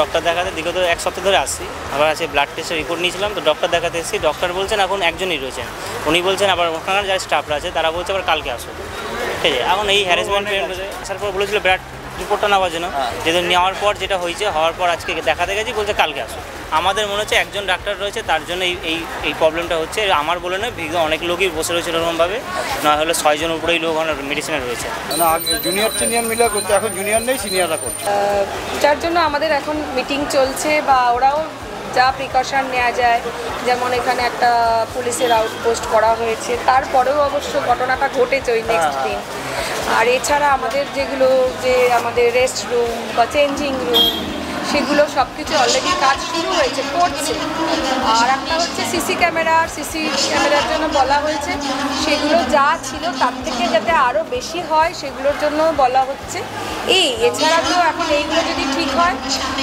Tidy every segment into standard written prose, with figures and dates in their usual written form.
Doctor দেখাতে বিগত 1 সপ্তাহ ধরে আসছি, আবার আছে ব্লাড টেস্টের রিপোর্ট নিয়েছিলাম, তো ডক্টর দেখাতে এসেছি। ডক্টর বলছেন এখন একজনই রয়েছেন, উনি বলছেন আবার ওখানকার যারা স্টাফরা আছে তারা বলছে আবার কালকে আসো। ঠিক আছে, এখন এই হ্যারাসমেন্ট আসার পর বলেছিল ব্লাড রিপোর্টটা নেওয়ার জন্য, যেহেতু নেওয়ার পর যেটা হয়েছে, হওয়ার পর আজকে দেখাতে গেছি, বলছে কালকে আসো। আমাদের মনে হচ্ছে একজন ডাক্তার রয়েছে, তার জন্য এই প্রবলেমটা হচ্ছে। আমার বলে নয়, অনেক লোকই বসে রয়েছে এরকমভাবে, না হলে 6 জন উপরেই লোক মেডিসিনে রয়েছে। জুনিয়র সিনিয়র মিলে করছে, এখন জুনিয়র নেই, সিনিয়ররা করছে, যার জন্য আমাদের এখন মিটিং চলছে, বা ওরাও যা প্রিকশন নেওয়া যায়, যেমন এখানে একটা পুলিশের আউটপোস্ট করা হয়েছে, তারপরেও অবশ্য ঘটনাটা ঘটেছে ওই নেক্সট দিন। আর এছাড়া আমাদের যেগুলো যে আমাদের রেস্ট রুম বা চেঞ্জিং রুম, সেগুলো সব কিছু অলরেডি কাজ শুরু হয়েছে, করছে। আর একটা হচ্ছে সিসি ক্যামেরার জন্য বলা হয়েছে, সেগুলো যা ছিল তার থেকে যাতে আরও বেশি হয় সেগুলোর জন্য বলা হচ্ছে। এছাড়া তো এখন এইগুলো যদি ঠিক হয়,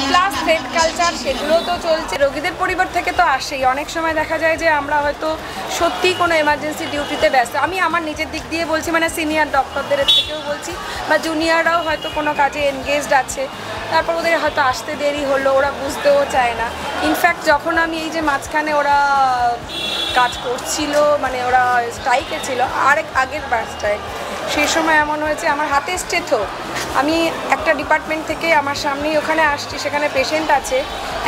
প্লাস থ্রেড কালচার, সেগুলো তো চলছে। রোগীদের পরিবার থেকে তো আসেই, অনেক সময় দেখা যায় যে আমরা হয়তো সত্যিই কোনো এমার্জেন্সি ডিউটিতে ব্যস্ত, আমি আমার নিজের দিক দিয়ে বলছি, মানে সিনিয়র ডক্টরদের থেকেও বলছি, বা জুনিয়ররাও হয়তো কোনো কাজে এনগেজড আছে, তারপর ওদের হয়তো আসতে দেরি হলো, ওরা বুঝতেও চায় না। ইনফ্যাক্ট যখন আমি এই যে মাঝখানে ওরা কাজ করছিল, মানে ওরা স্ট্রাইকে ছিল আগের বাসটায়, সেই সময় এমন হয়েছে আমার হাতে স্টেথো, আমি একটা ডিপার্টমেন্ট থেকে আমার সামনেই ওখানে আসছি, সেখানে পেশেন্ট আছে,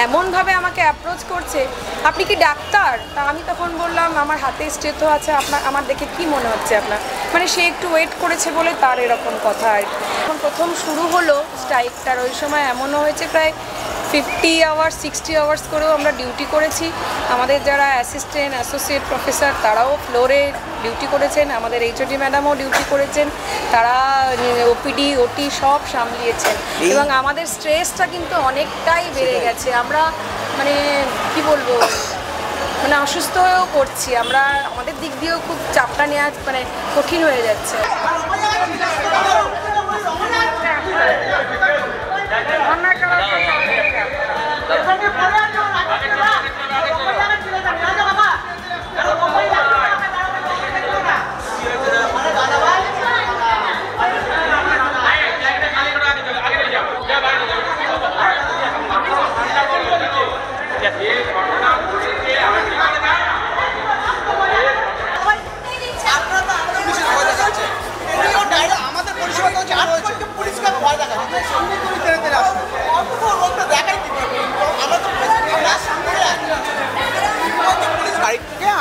এমনভাবে আমাকে অ্যাপ্রোচ করছে, আপনি কি ডাক্তার? তা আমি তখন বললাম আমার হাতে স্টেথো আছে, আমার দেখে কি মনে হচ্ছে আপনার? মানে সে একটু ওয়েট করেছে বলে তার এরকম কথা আর কি। যখন প্রথম শুরু হলো স্ট্রাইকটার, ওই সময় এমনও হয়েছে প্রায় 50 আওয়ার্স 60 আওয়ার্স করেও আমরা ডিউটি করেছি। আমাদের যারা অ্যাসিস্ট্যান্ট অ্যাসোসিয়েট প্রফেসর তারাও ফ্লোরে ডিউটি করেছেন, আমাদের এইচওডি ম্যাডামও ডিউটি করেছেন, তারা ওপিডি ওটি সব সামলিয়েছেন, এবং আমাদের স্ট্রেসটা কিন্তু অনেকটাই বেড়ে গেছে। আমরা মানে কি বলবো, মানে অসুস্থ হয়েও করছি আমরা, আমাদের দিক দিয়েও খুব চাপটা নেওয়া মানে কঠিন হয়ে যাচ্ছে।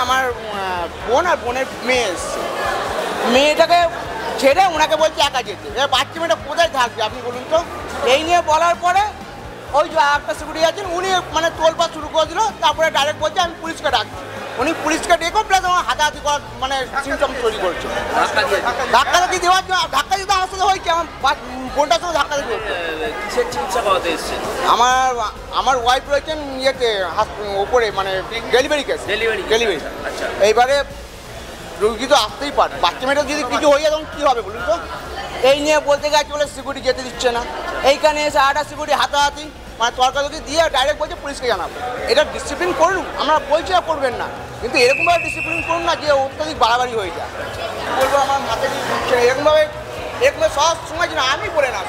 আমার বোন আর বোনের মেয়ে এসছে, মেয়েটাকে ছেড়ে ওনাকে বলছে একা যেতে, এবার বাচ্চা মেয়েটা কোথায় থাকবে আপনি বলুন তো। এই নিয়ে বলার পরে ওই যে একটা সিকিউরিটি আছেন, উনি মানে তোলপা শুরু করে দিল, তারপরে ডাইরেক্ট বলছে আমি পুলিশকে ডাকছি। উনি পুলিশকে ডেকে প্লাস আমার হাতাহাতি করার মানে সিমটম তৈরি করছে, ধাক্কাধাক্কি দেওয়ার জন্য। ধাক্কা দিতে আমার সাথে হয়েছে, আমার বোনটার সঙ্গে ধাক্কা দিতে হচ্ছে। আমার ওয়াইফ রয়েছেন ইয়েতে ওপরে, মানে ডেলিভারি কেস, ডেলিভারি। এইবারে রোগী তো আসতেই পারে, বাচ্চা মেয়েটা যদি কিছু হয়ে যায় তখন কী হবে বলুন তো। এই নিয়ে বলতে গেছে বলে সিকিউরিটি যেতে দিচ্ছে না, এইখানে এসে আটা সিকিউরিটি হাতাহাতি, মানে তর্কাতর্কি দিয়ে ডাইরেক্ট বলছে পুলিশকে জানাবো। এটা ডিসিপ্লিন করুন, আমরা বলছি না করবেন না, কিন্তু এরকমভাবে ডিসিপ্লিন করুন না যে অত্যাধিক বাড়াবাড়ি হয়ে যায়। বলবো আমার মাথায় ঢুকছে না, এরকমভাবে সব সময় যেন আমি বলে না,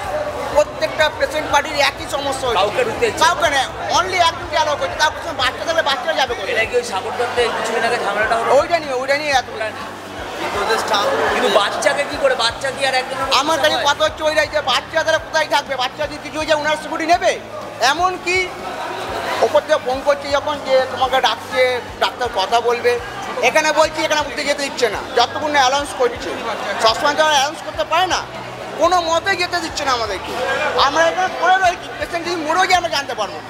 প্রত্যেকটা পেশেন্ট পার্টির একই সমস্যা হচ্ছে, কাউকে নেই, অনলি একজনকে অ্যালাউ করছে, তার পিছনে বাচ্চা থাকলে বাচ্চারা যাবে, ওইটা নিয়ে এত। কিন্তু বাচ্চাকে কি করে, বাচ্চা কি আর একজন, আমার কাছে কথা হচ্ছে ওইটাই যে বাচ্চা তারা কোথায় থাকবে, বাচ্চা যদি কিছু হয়ে যায় ওনার সিকিউরিটি নেবে। এমনকি ওপর থেকে ফোন করছে যখন যে তোমাকে ডাকছে, ডাক্তার কথা বলবে, এখানে বলছি এখানে উঠতে যেতে দিচ্ছে না, যতক্ষণ না অ্যালাউন্স করছে। সবসময় যারা অ্যালাউন্স করতে পারে না, কোনো মতে যেতে দিচ্ছে না আমাদেরকে। আমরা এখানে পড়ে রয়েছি, পেশেন্ট যদি মরেও গিয়ে আমরা জানতে পারবো না।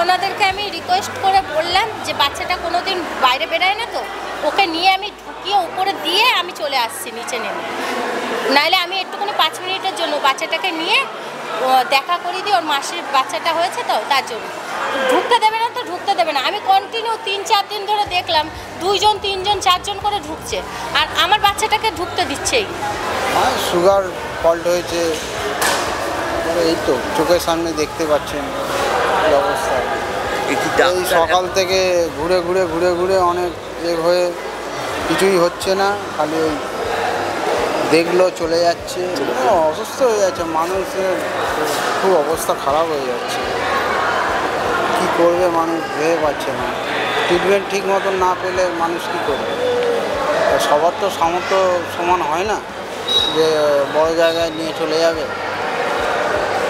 ওনাদেরকে আমি রিকোয়েস্ট করে বললাম যে বাচ্চাটা কোনো দিন বাইরে বেরোয় না, তো ওকে নিয়ে আমি ঢুকিয়ে উপরে দিয়ে আমি চলে আসছি নিচে নেমে, নাহলে আমি একটুখানি 5 মিনিটের জন্য বাচ্চাটাকে নিয়ে দেখা করিয়ে দিই, ওর মাসের বাচ্চাটা হয়েছে তো তার জন্য। ঢুকতে দেবে না তো ঢুকতে দেবে না, আমি কন্টিনিউ 3-4 দিন ধরে দেখলাম 2 জন 3 জন 4 জন করে ঢুকছে, আর আমার বাচ্চাটাকে ঢুকতে দিচ্ছেই। সুগার ফল্ট হয়েছে, এই তো চোখের সামনে দেখতে পাচ্ছেন অবস্থা। এই সকাল থেকে ঘুরে ঘুরে ঘুরে ঘুরে অনেক হয়ে কিছুই হচ্ছে না, খালি ওই দেখলো চলে যাচ্ছে, অসুস্থ হয়ে যাচ্ছে, মানুষের খুব অবস্থা খারাপ হয়ে যাচ্ছে। করবে মানুষ ভেবে পাচ্ছে না, ট্রিটমেন্ট ঠিক মতন না পেলে মানুষ কী করবে? আর সবার তো সামর্থ্য সমান হয় না যে বড় জায়গায় নিয়ে চলে যাবে,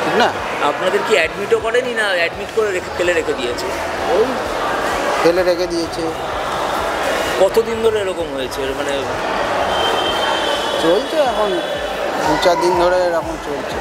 ঠিক না? আপনাদের কি অ্যাডমিটও করেনি না অ্যাডমিট করে ফেলে রেখে দিয়েছে? ওই ফেলে রেখে দিয়েছে। কতদিন ধরে এরকম হয়েছে মানে? চলছে এখন 2-4 দিন ধরে এরকম চলছে।